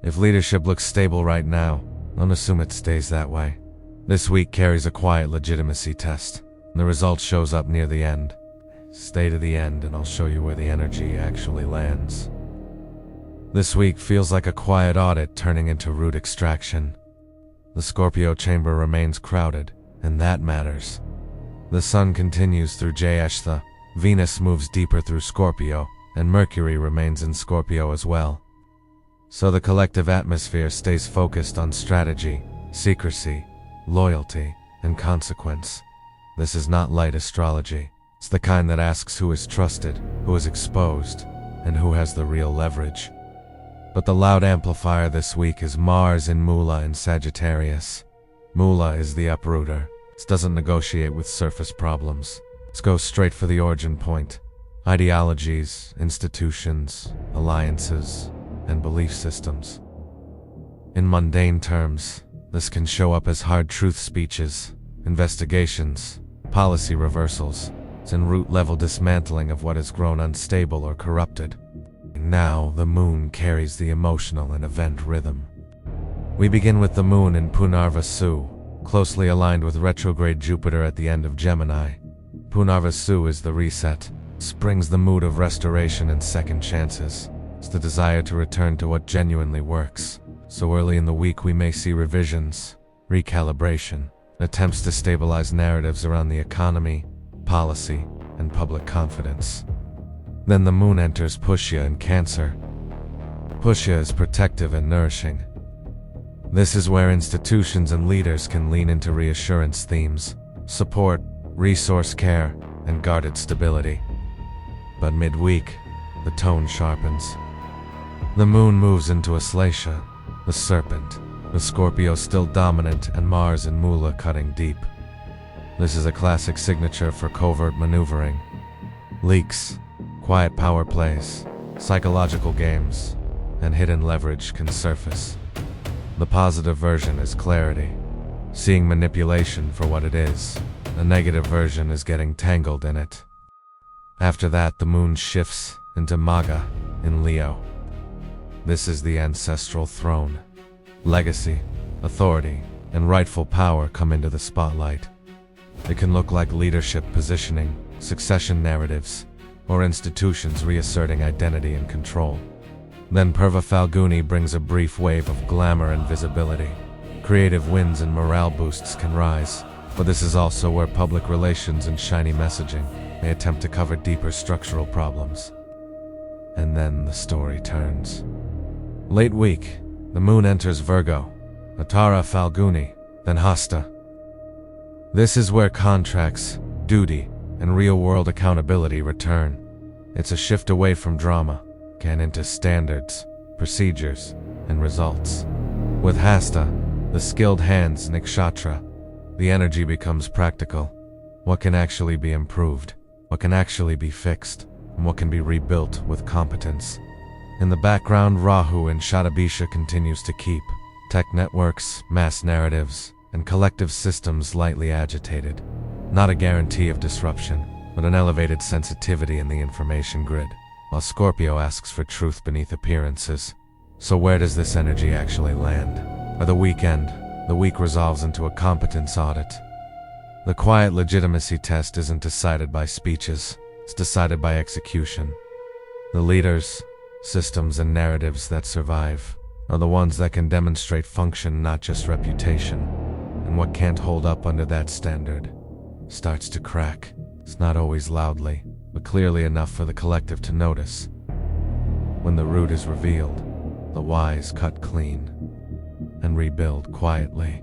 If leadership looks stable right now, don't assume it stays that way. This week carries a quiet legitimacy test. The result shows up near the end. Stay to the end and I'll show you where the energy actually lands. This week feels like a quiet audit turning into root extraction. The Scorpio chamber remains crowded, and that matters. The Sun continues through Jyeshtha, Venus moves deeper through Scorpio, and Mercury remains in Scorpio as well. So the collective atmosphere stays focused on strategy, secrecy, loyalty, and consequence. This is not light astrology. It's the kind that asks who is trusted, who is exposed, and who has the real leverage. But the loud amplifier this week is Mars in Mula and Sagittarius. Mula is the uprooter. It doesn't negotiate with surface problems. It goes straight for the origin point. Ideologies, institutions, alliances, and belief systems. In mundane terms, this can show up as hard truth speeches, investigations, policy reversals, and root-level dismantling of what has grown unstable or corrupted. Now, the moon carries the emotional and event rhythm. We begin with the moon in Punarvasu, closely aligned with retrograde Jupiter at the end of Gemini. Punarvasu is the reset, springs the mood of restoration and second chances. It's the desire to return to what genuinely works. So early in the week we may see revisions, recalibration, attempts to stabilize narratives around the economy, policy, and public confidence. Then the moon enters Pushya in Cancer. Pushya is protective and nourishing. This is where institutions and leaders can lean into reassurance themes, support, resource care, and guarded stability. But midweek, the tone sharpens. The moon moves into Aslesha, the serpent, with Scorpio still dominant and Mars and Mula cutting deep. This is a classic signature for covert maneuvering. Leaks, quiet power plays, psychological games, and hidden leverage can surface. The positive version is clarity, seeing manipulation for what it is. The negative version is getting tangled in it. After that, the moon shifts into Maga in Leo. This is the ancestral throne. Legacy, authority, and rightful power come into the spotlight. It can look like leadership positioning, succession narratives, or institutions reasserting identity and control. Then Purva Falguni brings a brief wave of glamour and visibility. Creative wins and morale boosts can rise, but this is also where public relations and shiny messaging may attempt to cover deeper structural problems. And then the story turns. Late week, the moon enters Virgo, Uttara Falguni, then Hasta. This is where contracts, duty, and real-world accountability return. It's a shift away from drama, and into standards, procedures, and results. With Hasta, the skilled hands Nakshatra, the energy becomes practical. What can actually be improved? What can actually be fixed? And what can be rebuilt with competence? In the background, Rahu in Shatabisha continues to keep tech networks, mass narratives, and collective systems lightly agitated. Not a guarantee of disruption, but an elevated sensitivity in the information grid, while Scorpio asks for truth beneath appearances. So where does this energy actually land? By the weekend, the week resolves into a competence audit. The quiet legitimacy test isn't decided by speeches, it's decided by execution. The leaders, systems, and narratives that survive are the ones that can demonstrate function, not just reputation. And what can't hold up under that standard starts to crack. It's not always loudly, but clearly enough for the collective to notice. When the root is revealed, the whys cut clean and rebuild quietly.